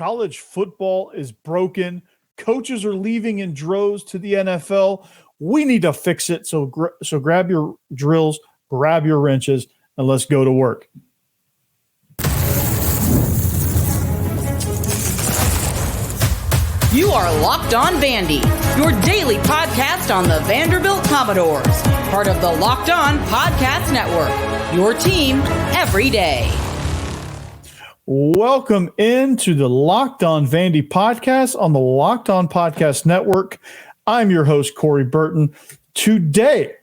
College football is broken. Coaches are leaving in droves to the NFL. We need to fix it. So grab your drills, grab your wrenches, and let's go to work. You are Locked On Vandy, your daily podcast on the Vanderbilt Commodores, part of the Locked On Podcast Network, your team every day. Welcome into the Locked On Vandy podcast on the Locked On Podcast Network. I'm your host, Corey Burton. Today,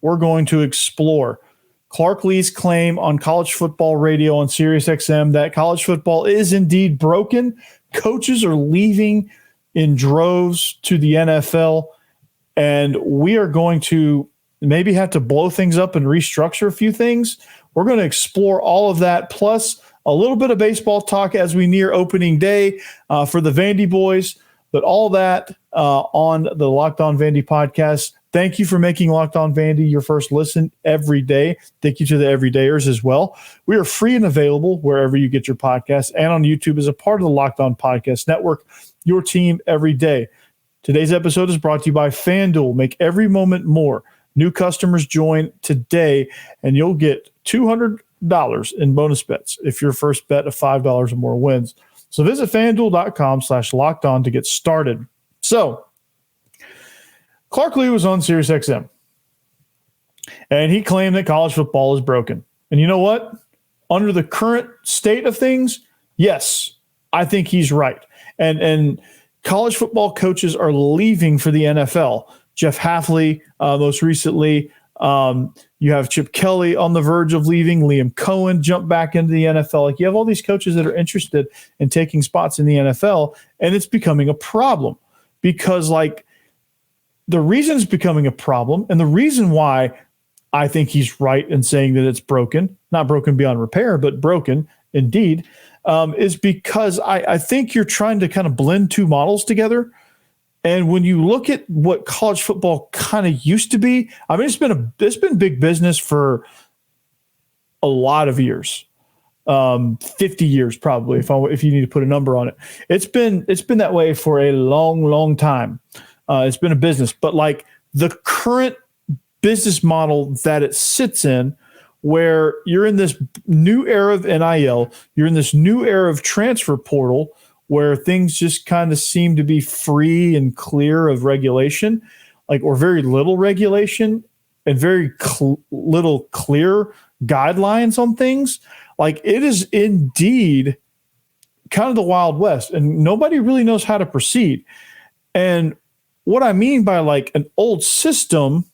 we're going to explore Clark Lea's claim on college football radio on SiriusXM that college football is indeed broken. Coaches are leaving in droves to the NFL, and we are going to maybe have to blow things up and restructure a few things. We're going to explore all of that, plus a little bit of baseball talk as we near opening day for the Vandy boys, but all that on the Locked On Vandy podcast. Thank you for making Locked On Vandy your first listen every day. Thank you to the everydayers as well. We are free and available wherever you get your podcasts and on YouTube as a part of the Locked On Podcast Network, your team every day. Today's episode is brought to you by FanDuel. Make every moment more. New customers join today, and you'll get $200 in bonus bets if your first bet of $5 or more wins. So visit FanDuel.com/lockedon to get started. So Clark Lee was on SiriusXM, and he claimed that college football is broken. And you know what? Under the current state of things, yes, I think he's right. And college football coaches are leaving for the NFL. Jeff Hafley, most recently. You have Chip Kelly on the verge of leaving. Liam Cohen jumped back into the NFL. Like, you have all these coaches that are interested in taking spots in the NFL, and it's becoming a problem because, like, the reason it's becoming a problem, and the reason why I think he's right in saying that it's broken, not broken beyond repair, but broken indeed, is because I think you're trying to kind of blend two models together. And when you look at what college football kind of used to be, I mean, it's been big business for a lot of years, 50 years probably, if you need to put a number on it. It's been that way for a long, long time. It's been a business, but like the current business model that it sits in, where you're in this new era of NIL, you're in this new era of transfer portal, where things just kind of seem to be free and clear of regulation, like, or very little regulation and very little clear guidelines on things. Like, it is indeed kind of the Wild West, and nobody really knows how to proceed. And what I mean by like an old system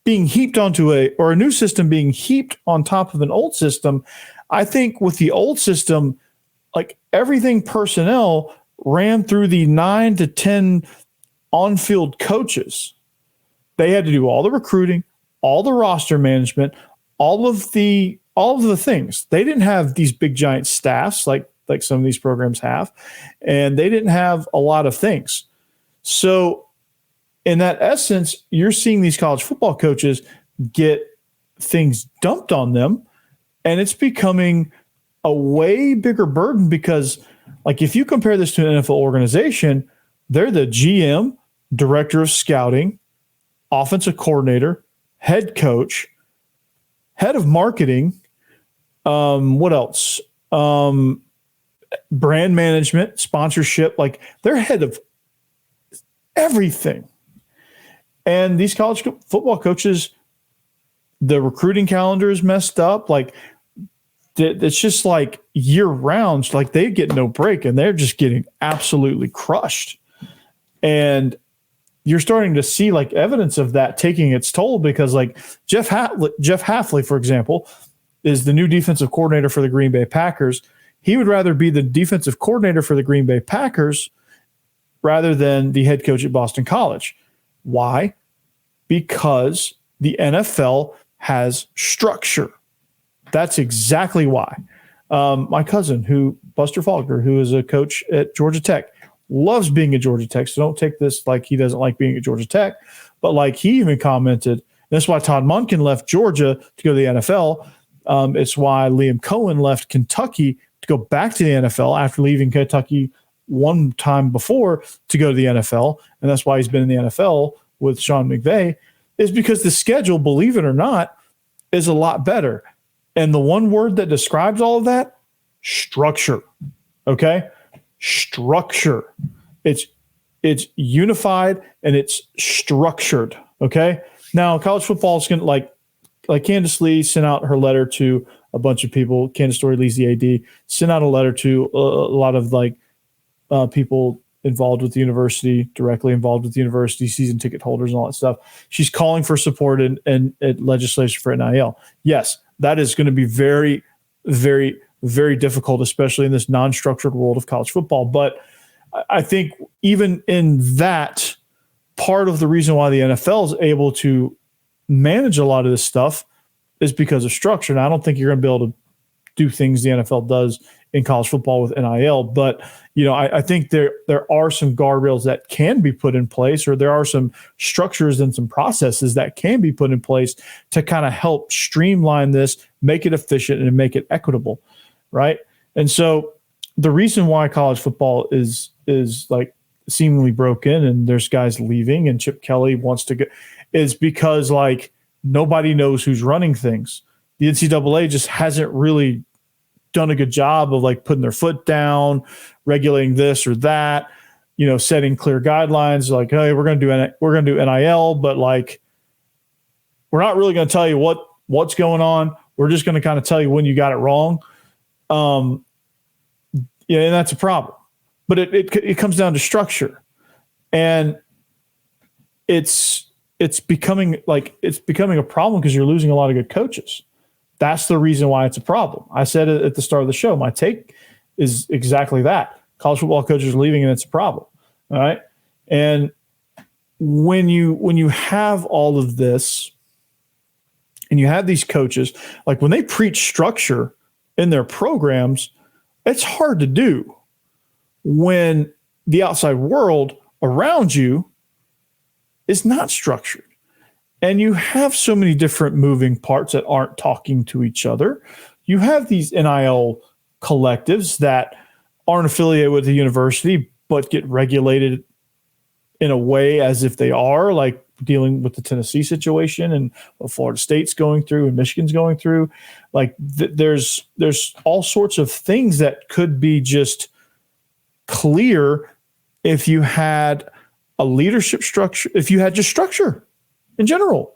being heaped onto a new system being heaped on top of an old system, I think with the old system, like, everything personnel ran through the 9 to 10 on-field coaches. They had to do all the recruiting, all the roster management, all of the things. They didn't have these big giant staffs like some of these programs have, and they didn't have a lot of things. So in that essence, you're seeing these college football coaches get things dumped on them, and it's becoming a way bigger burden because, like, if you compare this to an NFL organization, they're the GM, director of scouting, offensive coordinator, head coach, head of marketing, what else? Brand management, sponsorship, like, they're head of everything. And these college football coaches, the recruiting calendar is messed up. Like, it's just like year round, like, they get no break and they're just getting absolutely crushed. And you're starting to see like evidence of that taking its toll because, like, Jeff Hafley, for example, is the new defensive coordinator for the Green Bay Packers. He would rather be the defensive coordinator for the Green Bay Packers rather than the head coach at Boston College. Why? Because the NFL has structure. That's exactly why. My cousin, Buster Faulkner, who is a coach at Georgia Tech, loves being at Georgia Tech. So don't take this like he doesn't like being at Georgia Tech. But like, he even commented, that's why Todd Monken left Georgia to go to the NFL. It's why Liam Cohen left Kentucky to go back to the NFL after leaving Kentucky one time before to go to the NFL, and that's why he's been in the NFL with Sean McVay, is because the schedule, believe it or not, is a lot better. And the one word that describes all of that, structure. Okay? Structure. It's unified and it's structured. Okay? Now, college football is going to, like Candace Lee sent out her letter to a bunch of people. Candace Story Lee's the AD, sent out a letter to a lot of people involved with the university, directly involved with the university, season ticket holders and all that stuff. She's calling for support and legislation for NIL. Yes, that is going to be very, very, very difficult, especially in this non-structured world of college football. But I think even in that, part of the reason why the NFL is able to manage a lot of this stuff is because of structure. And I don't think you're going to be able to do things the NFL does in college football with NIL. But, I think there are some guardrails that can be put in place, or there are some structures and some processes that can be put in place to kind of help streamline this, make it efficient, and make it equitable, right? And so the reason why college football is like seemingly broken and there's guys leaving and Chip Kelly wants to go is because nobody knows who's running things. The NCAA just hasn't really done a good job of putting their foot down, regulating this or that, setting clear guidelines hey, we're going to do NIL, but we're not really going to tell you what's going on. We're just going to kind of tell you when you got it wrong. And that's a problem. But it comes down to structure. And it's becoming a problem because you're losing a lot of good coaches. That's the reason why it's a problem. I said it at the start of the show. My take is exactly that. College football coaches are leaving and it's a problem. All right. And when you have all of this and you have these coaches, when they preach structure in their programs, it's hard to do when the outside world around you is not structured. And you have so many different moving parts that aren't talking to each other. You have these NIL collectives that aren't affiliated with the university, but get regulated in a way as if they are, like dealing with the Tennessee situation and what Florida State's going through and Michigan's going through. There's all sorts of things that could be just clear if you had a leadership structure, if you had just structure in general.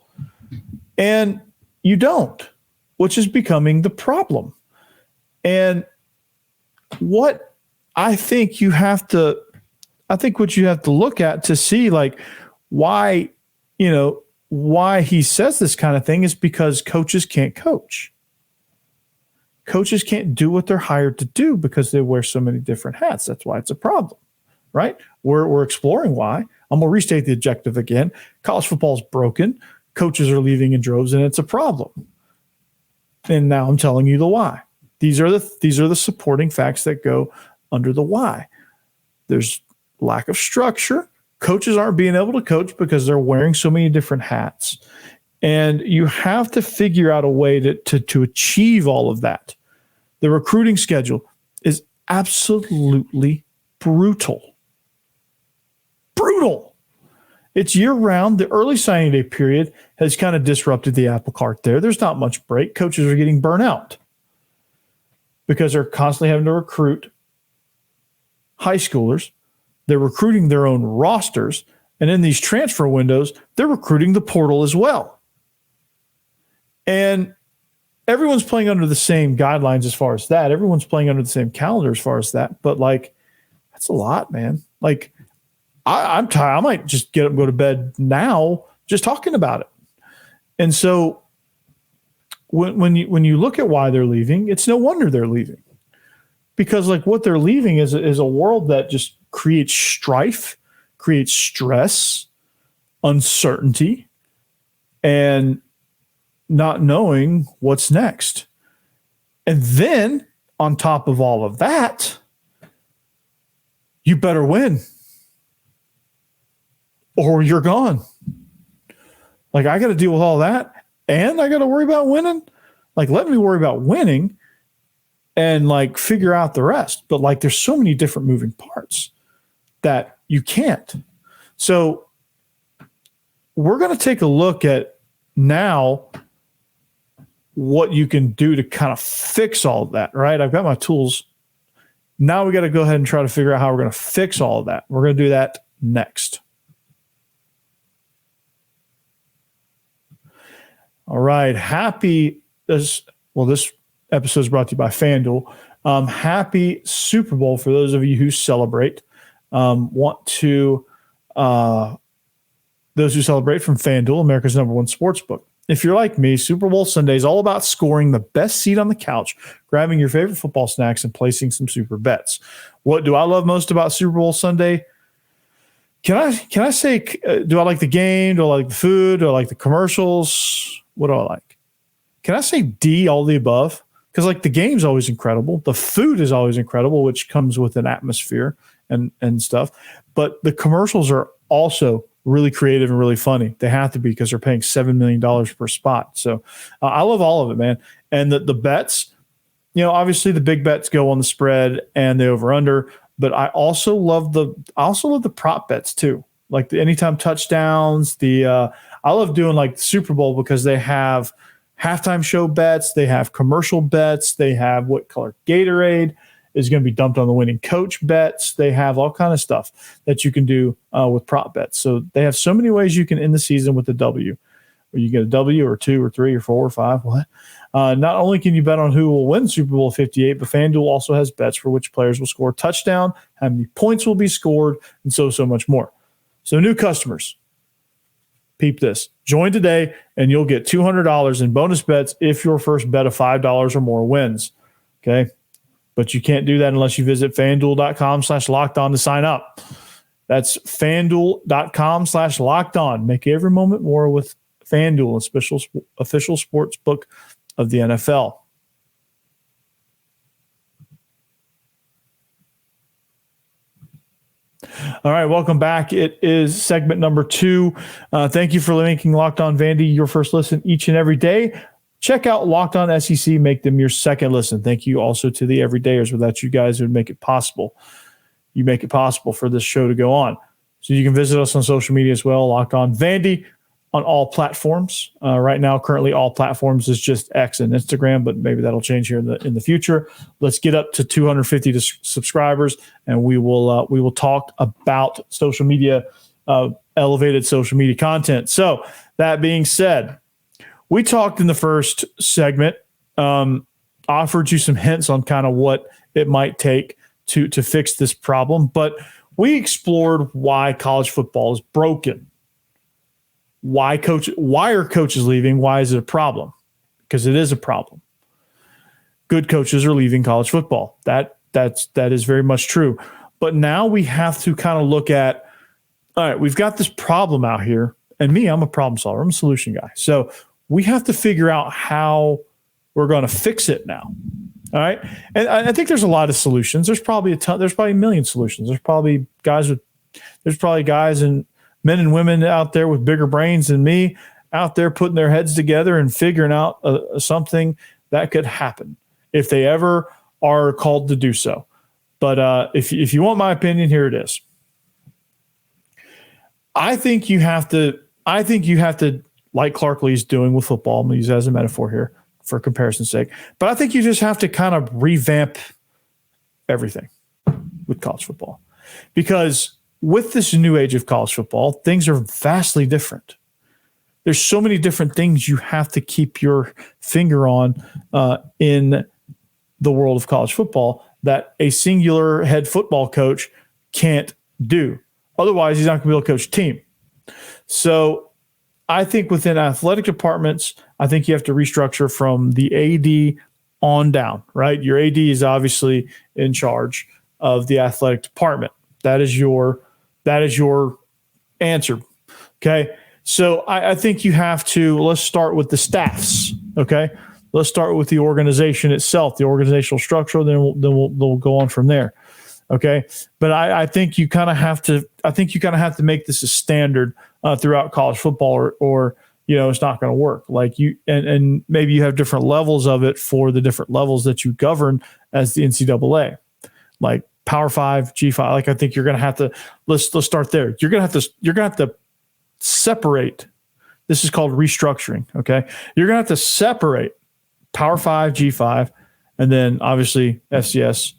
And you don't, which is becoming the problem. And what I think what you have to look at to see why he says this kind of thing is because coaches can't coach. Coaches can't do what they're hired to do because they wear so many different hats. That's why it's a problem, right? We're exploring why. I'm going to restate the objective again. College football is broken. Coaches are leaving in droves, and it's a problem. And now I'm telling you the why. These are the supporting facts that go under the why. There's lack of structure. Coaches aren't being able to coach because they're wearing so many different hats. And you have to figure out a way to achieve all of that. The recruiting schedule is absolutely brutal. Brutal. It's year-round. The early signing day period has kind of disrupted the apple cart there. There's not much break. Coaches are getting burnt out because they're constantly having to recruit high schoolers. They're recruiting their own rosters. And in these transfer windows, they're recruiting the portal as well. And everyone's playing under the same guidelines as far as that. Everyone's playing under the same calendar as far as that. But that's a lot, man. I'm tired. I might just get up and go to bed now just talking about it. And so when you look at why they're leaving, it's no wonder they're leaving. Because what they're leaving is a world that just creates strife, creates stress, uncertainty, and not knowing what's next. And then on top of all of that, you better win or you're gone. I got to deal with all that and I got to worry about winning. Let me worry about winning and like figure out the rest. But like there's so many different moving parts that you can't. So we're going to take a look at now what you can do to kind of fix all of that, right? I've got my tools. Now we got to go ahead and try to figure out how we're going to fix all of that. We're going to do that next. All right. This episode is brought to you by FanDuel. Happy Super Bowl for those of you who celebrate. Those who celebrate from FanDuel, America's #1 sportsbook. If you're like me, Super Bowl Sunday is all about scoring the best seat on the couch, grabbing your favorite football snacks, and placing some super bets. What do I love most about Super Bowl Sunday? Can I say, do I like the game? Do I like the food? Do I like the commercials? What do I like? Can I say D, all the above? Because like the game's always incredible. The food is always incredible, which comes with an atmosphere and stuff. But the commercials are also really creative and really funny. They have to be because they're paying $7 million per spot. So I love all of it, man. And the bets, obviously the big bets go on the spread and the over under, but I also love the prop bets too. Like the anytime touchdowns, I love doing like the Super Bowl because they have halftime show bets, they have commercial bets, they have what color Gatorade is going to be dumped on the winning coach bets. They have all kind of stuff that you can do with prop bets. So they have so many ways you can end the season with a W. Where you get a W or 2 or 3 or 4 or 5. What? Not only can you bet on who will win Super Bowl 58, but FanDuel also has bets for which players will score a touchdown, how many points will be scored, and so much more. So new customers, peep this. Join today, and you'll get $200 in bonus bets if your first bet of $5 or more wins. Okay? But you can't do that unless you visit FanDuel.com/lockedon to sign up. That's FanDuel.com/lockedon. Make every moment more with FanDuel, official sports book of the NFL. All right, welcome back. It is segment number 2. Thank you for making Locked On Vandy your first listen each and every day. Check out Locked On SEC. Make them your second listen. Thank you also to the everydayers. Without you guys, it would make it possible. You make it possible for this show to go on. So you can visit us on social media as well. Locked On Vandy on all platforms. Right now, currently all platforms is just X and Instagram, but maybe that'll change here in the future. Let's get up to 250 subscribers, and we will talk about social media, elevated social media content. So that being said, we talked in the first segment, offered you some hints on kind of what it might take to fix this problem, but we explored why college football is broken. Why are coaches leaving? Why is it a problem? Because it is a problem. Good coaches are leaving college football. That is very much true. But now we have to kind of look at, all right, we've got this problem out here, and I'm a problem solver. I'm a solution guy. So we have to figure out how we're going to fix it now. All right. And I think there's a lot of solutions. There's probably a million solutions. There's probably guys and men and women out there with bigger brains than me out there putting their heads together and figuring out something that could happen if they ever are called to do so. But if you want my opinion, here it is. I think you have to, like Clark Lee's doing with football, I'm going to use that as a metaphor here for comparison's sake, but I think you just have to kind of revamp everything with college football. Because with this new age of college football, things are vastly different. There's so many different things you have to keep your finger on in the world of college football that a singular head football coach can't do. Otherwise, he's not going to be able to coach a team. So I think within athletic departments, I think you have to restructure from the AD on down, right? Your AD is obviously in charge of the athletic department. That is your answer. Okay. So I think you have to, let's start with the staffs. Okay. Let's start with the organization itself, the organizational structure. Then we'll go on from there. Okay. But I think you kind of have to make this a standard throughout college football or it's not going to work. Like and maybe you have different levels of it for the different levels that you govern as the NCAA, like Power 5, G5. Like I think you're going to have to let's start there. You're going to have to separate. This is called restructuring. Okay, you're going to have to separate Power 5, G5, and then obviously FCS,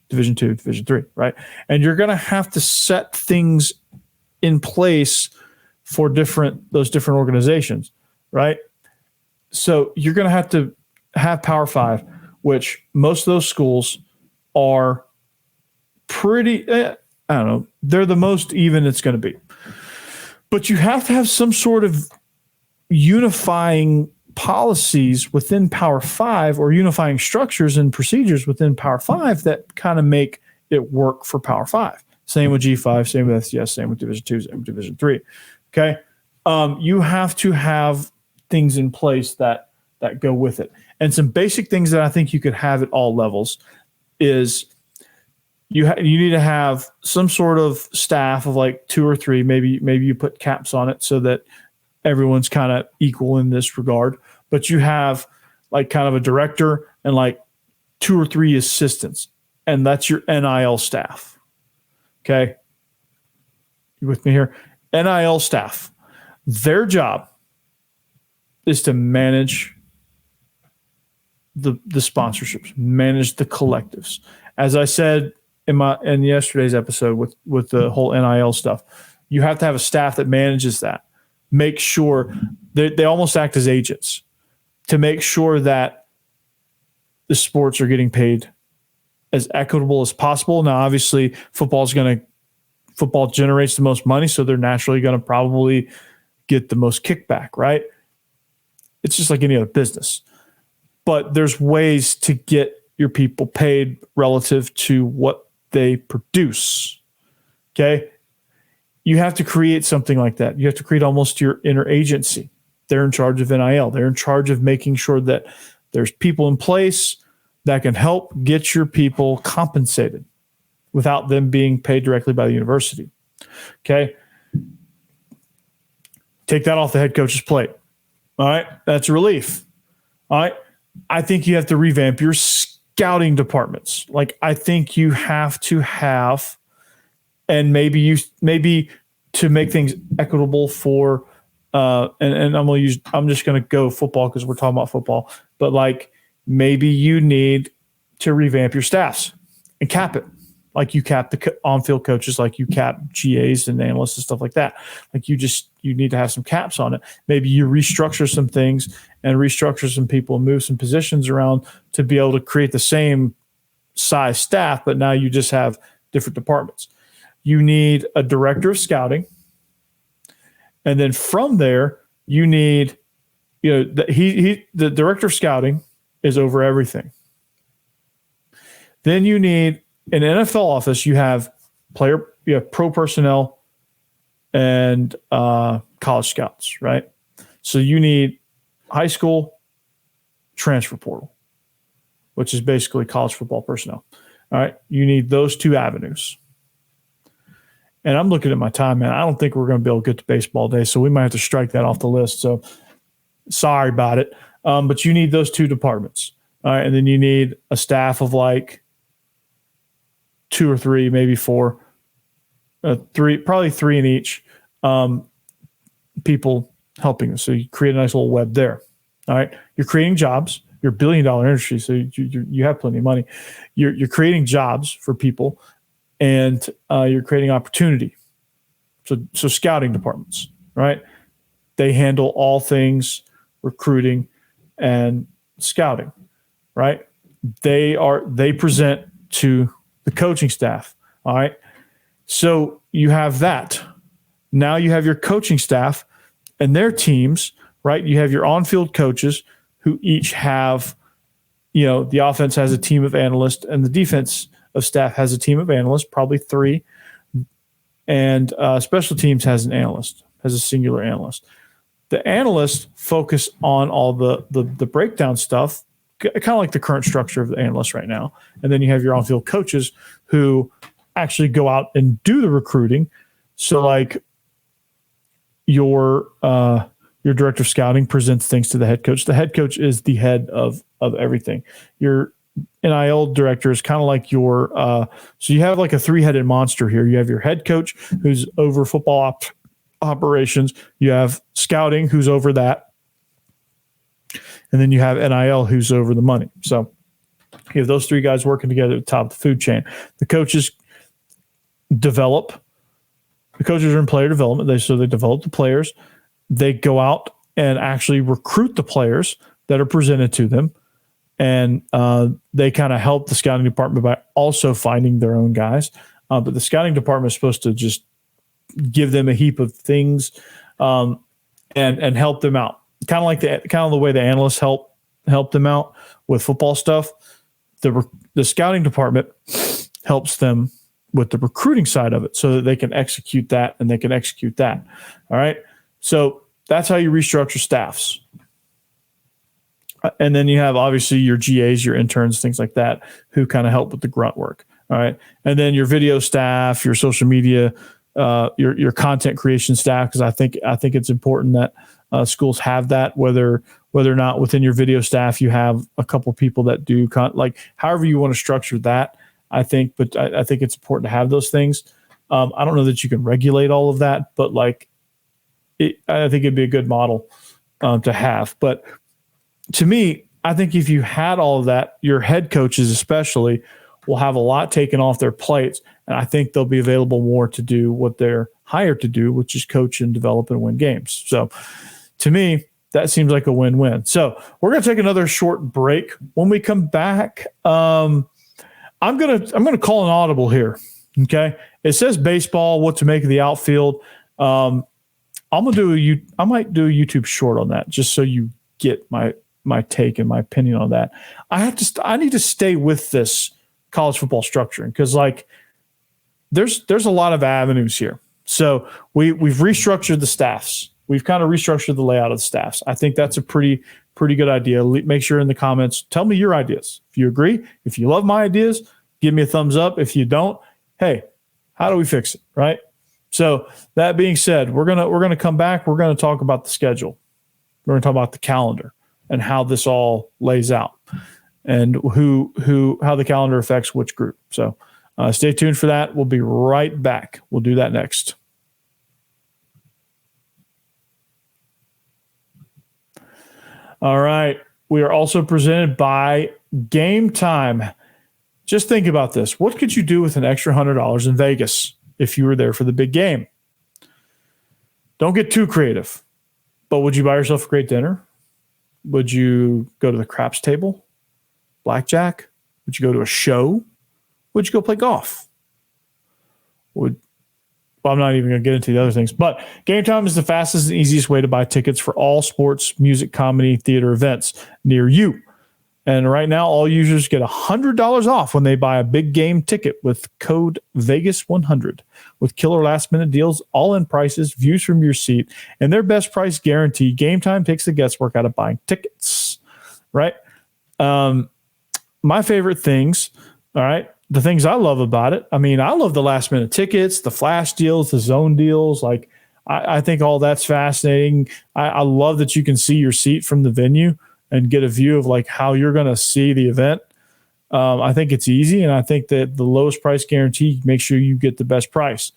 Division 2, Division 3, right? And you're going to have to set things in place for those different organizations, right? So you're going to have Power 5, which most of those schools are pretty, I don't know, they're the most even it's going to be. But you have to have some sort of unifying policies within Power 5 or unifying structures and procedures within Power 5 that kind of make it work for Power 5. Same with G5, same with FCS, same with Division 2, same with Division 3. Okay? You have to have things in place that go with it. And some basic things that I think you could have at all levels is you need to have some sort of staff of like 2 or 3. Maybe you put caps on it so that everyone's kind of equal in this regard. But you have like kind of a director and like 2 or 3 assistants, and that's your NIL staff. Okay, you with me here? NIL staff. Their job is to manage the sponsorships, manage the collectives. As I said in yesterday's episode with the whole NIL stuff, you have to have a staff that manages that. Make sure they almost act as agents to make sure that the sports are getting paid as equitable as possible. Now, obviously, football generates the most money, so they're naturally going to probably get the most kickback, right? It's just like any other business. But there's ways to get your people paid relative to what they produce. Okay? You have to create something like that. You have to create almost your inner agency. They're in charge of NIL. They're in charge of making sure that there's people in place that can help get your people compensated without them being paid directly by the university. Okay? Take that off the head coach's plate. All right? That's a relief. All right? I think you have to revamp your scouting departments. Like, I think you have to have, and maybe to make things equitable for, and I'm just going to go football because we're talking about football, but like maybe you need to revamp your staffs and cap it. Like you cap the on-field coaches, like you cap GAs and analysts and stuff like that. Like you need to have some caps on it. Maybe you restructure some things and restructure some people and move some positions around to be able to create the same size staff, but now you just have different departments. You need a director of scouting. And then from there, you need, the director of scouting is over everything. Then you need an NFL office. You have pro personnel and college scouts, right? So you need high school transfer portal, which is basically college football personnel. All right. You need those 2 avenues. And I'm looking at my time, man. I don't think we're going to be able to get to baseball day, so we might have to strike that off the list. So sorry about it. But you need those 2 departments. All right. And then you need a staff of like 2 or 3, maybe 4, 3, probably 3 in each, people helping us. So you create a nice little web there. All right. You're creating jobs. You're a $1 billion industry, so you have plenty of money. You're creating jobs for people, and you're creating opportunity. So scouting departments, right? They handle all things recruiting and scouting, right? They present to the coaching staff. All right. So you have that. Now you have your coaching staff and their teams, right? You have your on-field coaches who each have, the offense has a team of analysts and the defense of staff has a team of analysts, probably 3. And special teams has an analyst, has a singular analyst. The analysts focus on all the breakdown stuff, kind of like the current structure of the analysts right now. And then you have your on-field coaches who actually go out and do the recruiting. So like your Your director of scouting presents things to the head coach. The head coach is the head of everything. Your NIL director is kind of like your so you have like a three-headed monster here. You have your head coach who's over football operations. You have scouting who's over that. And then you have NIL who's over the money. So you have those three guys working together at the top of the food chain. The coaches develop. The coaches are in player development. They develop the players. They go out and actually recruit the players that are presented to them. And they kind of help the scouting department by also finding their own guys. But the scouting department is supposed to just give them a heap of things and help them out. Kind of the way the analysts help them out with football stuff. The scouting department helps them with the recruiting side of it so that they can execute that and they can execute that. All right. So that's how you restructure staffs. And then you have obviously your GAs, your interns, things like that, who kind of help with the grunt work. All right. And then your video staff, your social media, your content creation staff, because I think it's important that schools have that, whether or not within your video staff you have a couple people that do like however you want to structure that. I think it's important to have those things. I don't know that you can regulate all of that, but I think it'd be a good model to have. But to me, I think if you had all of that, your head coaches especially will have a lot taken off their plates, and I think they'll be available more to do what they're hired to do, which is coach and develop and win games. So to me, that seems like a win-win. So we're going to take another short break. When we come back, I'm gonna call an audible here. Okay, it says baseball. What to make of the outfield? I might do a YouTube short on that, just so you get my take and my opinion on that. I need to stay with this college football structuring because there's a lot of avenues here. So we've restructured the staffs. We've kind of restructured the layout of the staffs. I think that's a pretty good idea. Make sure in the comments, tell me your ideas. If you agree, if you love my ideas, give me a thumbs up. If you don't, hey, how do we fix it? Right. So that being said, we're gonna come back. We're gonna talk about the schedule. We're gonna talk about the calendar and how this all lays out and how the calendar affects which group. So stay tuned for that. We'll be right back. We'll do that next. All right. We are also presented by Gametime. Just think about this. What could you do with an extra $100 in Vegas if you were there for the big game? Don't get too creative, but would you buy yourself a great dinner? Would you go to the craps table? Blackjack? Would you go to a show? Would you go play golf? I'm not even going to get into the other things, but Gametime is the fastest and easiest way to buy tickets for all sports, music, comedy, theater events near you. And right now, all users get $100 off when they buy a big game ticket with code Vegas100. With killer last-minute deals, all-in prices, views from your seat, and their best price guarantee, Gametime takes the guesswork out of buying tickets, right? My favorite things, all right, the things I love about it, I love the last-minute tickets, the flash deals, the zone deals. I think all that's fascinating. I love that you can see your seat from the venue and get a view of how you're going to see the event. I think it's easy, and I think that the lowest price guarantee makes sure you get the best price.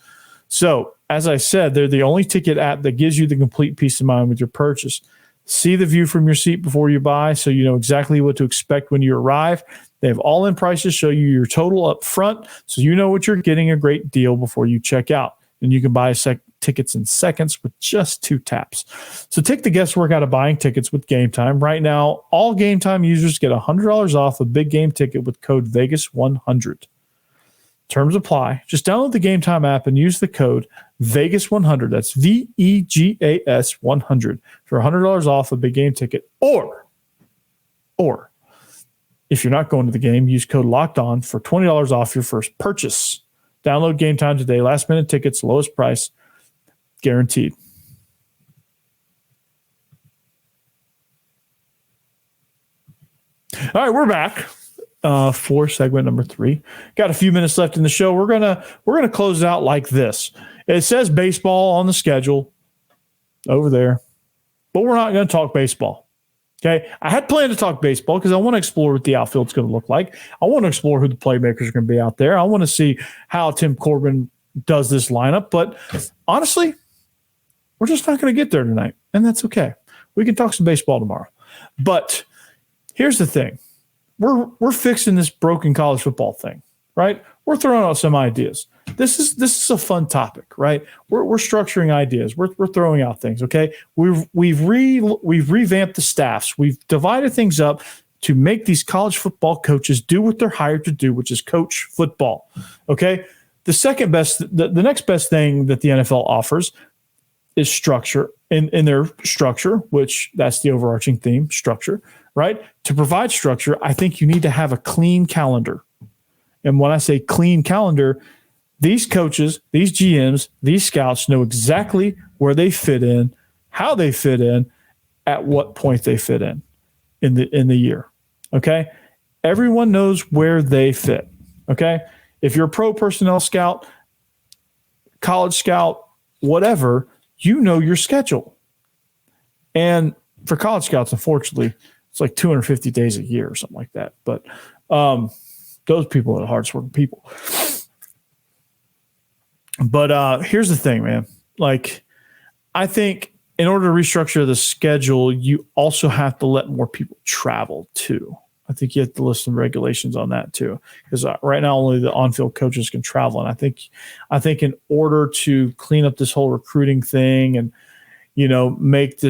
So, as I said, they're the only ticket app that gives you the complete peace of mind with your purchase. See the view from your seat before you buy so you know exactly what to expect when you arrive. They have all-in prices, show you your total up front so you know what you're getting, a great deal before you check out. And you can buy tickets in seconds with just 2 taps. So take the guesswork out of buying tickets with Gametime. Right now, all Gametime users get $100 off a big game ticket with code Vegas100. Terms apply. Just download the Gametime app and use the code Vegas100. That's VEGAS 100 for $100 off a big game ticket. Or if you're not going to the game, use code Locked On for $20 off your first purchase. Download Gametime today. Last minute tickets, lowest price, guaranteed. All right, we're back for segment number 3. Got a few minutes left in the show. We're gonna close it out like this. It says baseball on the schedule over there. but we're not going to talk baseball. Okay. I had planned to talk baseball because I want to explore what the outfield's going to look like. I want to explore who the playmakers are going to be out there. I want to see how Tim Corbin does this lineup. But honestly, we're just not going to get there tonight. And that's okay. We can talk some baseball tomorrow. But here's the thing. We're fixing this broken college football thing, right? We're throwing out some ideas. This is a fun topic, right? We're structuring ideas. We're throwing out things, okay? We've revamped the staffs. We've divided things up to make these college football coaches do what they're hired to do, which is coach football, okay? The next best thing that the NFL offers is structure in their structure, which that's the overarching theme, structure, right? To provide structure, I think you need to have a clean calendar. And when I say clean calendar, these coaches, these GMs, these scouts know exactly where they fit in, how they fit in, at what point they fit in the year. Okay? Everyone knows where they fit. Okay? If you're a pro personnel scout, college scout, whatever, you know your schedule. And for college scouts, unfortunately, it's like 250 days a year or something like that. But those people are the hardest working people. But here's the thing, man. Like, I think in order to restructure the schedule, you also have to let more people travel too. I think you have to list some regulations on that too, because right now only the on-field coaches can travel. And I think in order to clean up this whole recruiting thing and, you know, make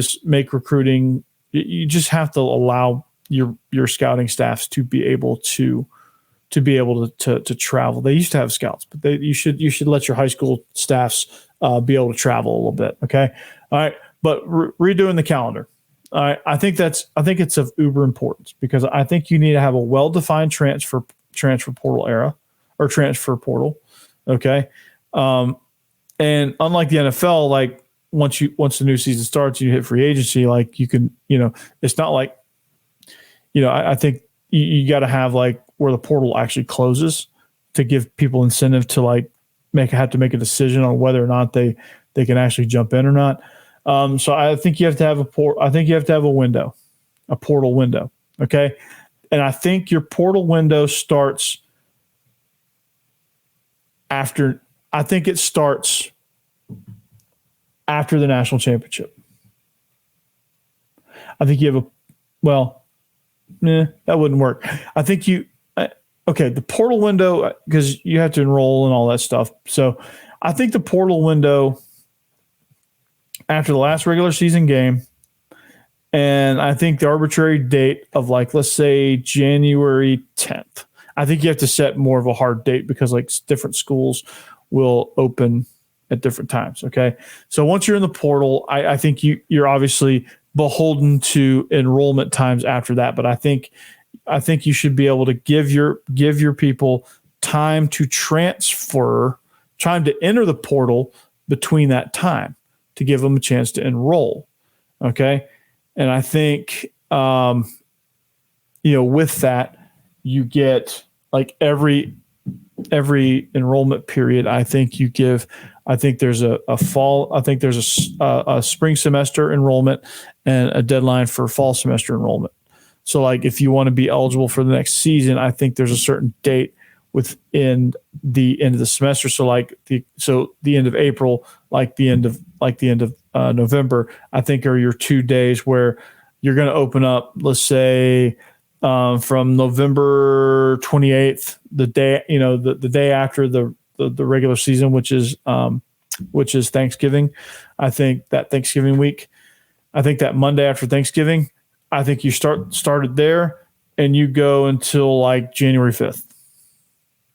recruiting, you just have to allow your scouting staffs to be able to travel. They used to have scouts, but you should let your high school staffs be able to travel a little bit. Okay. All right. But redoing the calendar. All right. I think it's of uber importance because I think you need to have a well-defined transfer portal era or transfer portal. Okay. And unlike the NFL, like once the new season starts, you hit free agency, like you can, you know, it's not like, you know, I think you got to have like where the portal actually closes to give people incentive to like have to make a decision on whether or not they can actually jump in or not. So I think you have to have a window, a portal window. Okay. And I think your portal window starts after the national championship. I think you have that wouldn't work. I think the portal window, because you have to enroll and all that stuff. So I think the portal window after the last regular season game, and I think the arbitrary date of like, let's say January 10th. I think you have to set more of a hard date because like different schools will open at different times. Okay. So once you're in the portal, I think you're obviously beholden to enrollment times after that. But I think you should be able to give your people time to transfer, time to enter the portal between that time to give them a chance to enroll. Okay. And I think, with that, you get like every enrollment period. I think there's a fall. I think there's a spring semester enrollment and a deadline for fall semester enrollment. So like if you want to be eligible for the next season, I think there's a certain date within the end of the semester. So the end of April, like the end of November, I think are your 2 days where you're going to open up, let's say, from November 28th, the day, the day after the regular season, which is Thanksgiving. I think that Thanksgiving week, I think that Monday after Thanksgiving, I think you started there and you go until like January 5th,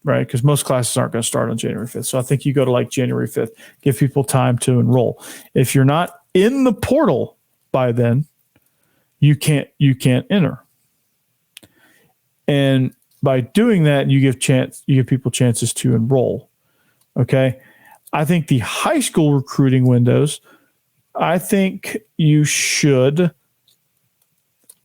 right? Because most classes aren't going to start on January 5th. So I think you go to like January 5th, give people time to enroll. If you're not in the portal by then, you can't enter. And by doing that, you give people chances to enroll. Okay. I think the high school recruiting windows, I think you should.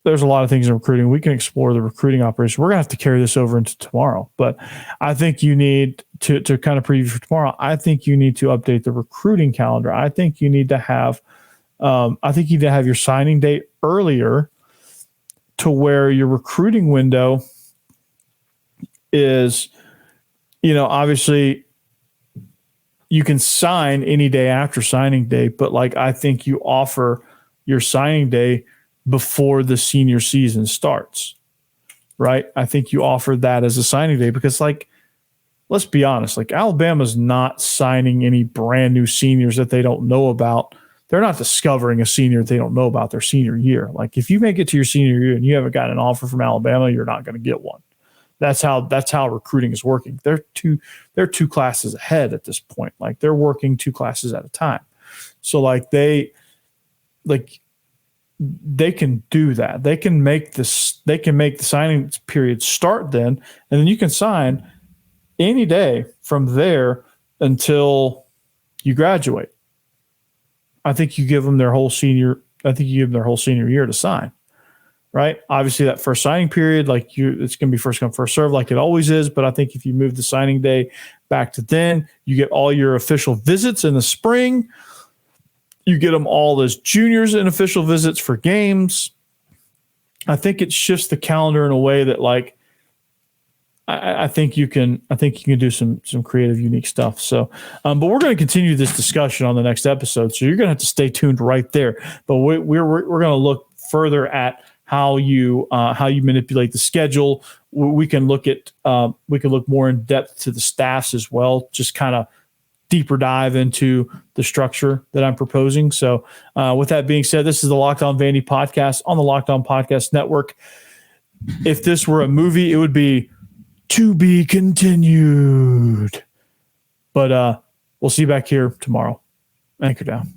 There's a lot of things in recruiting. We can explore the recruiting operation. We're going to have to carry this over into tomorrow, but I think you need to kind of preview for tomorrow. I think you need to update the recruiting calendar. I think you need to have I think you need to have your signing day earlier to where your recruiting window is, obviously you can sign any day after signing day, but like I think you offer your signing day before the senior season starts, right? I think you offer that as a signing day because, like, let's be honest, like Alabama's not signing any brand new seniors that they don't know about. They're not discovering a senior they don't know about their senior year. Like if you make it to your senior year and you haven't got an offer from Alabama, you're not going to get one. That's how recruiting is working. They're two classes ahead at this point. Like they're working two classes at a time. So like they can do that. They can make the signing period start then, and then you can sign any day from there until you graduate. I think you give them their whole senior year to sign, right? Obviously that first signing period, it's going to be first come, first serve like it always is. But I think if you move the signing day back to then, you get all your official visits in the spring. You get them all as juniors in official visits for games. I think it shifts the calendar in a way that I think you can do some creative, unique stuff. So, but we're going to continue this discussion on the next episode. So you're going to have to stay tuned right there. But we're going to look further at how you manipulate the schedule. We can look more in depth to the staffs as well. Just kind of deeper dive into the structure that I'm proposing. So, with that being said, this is the Locked On Vandy podcast on the Locked On Podcast Network. If this were a movie, it would be to be continued. But we'll see you back here tomorrow. Anchor down.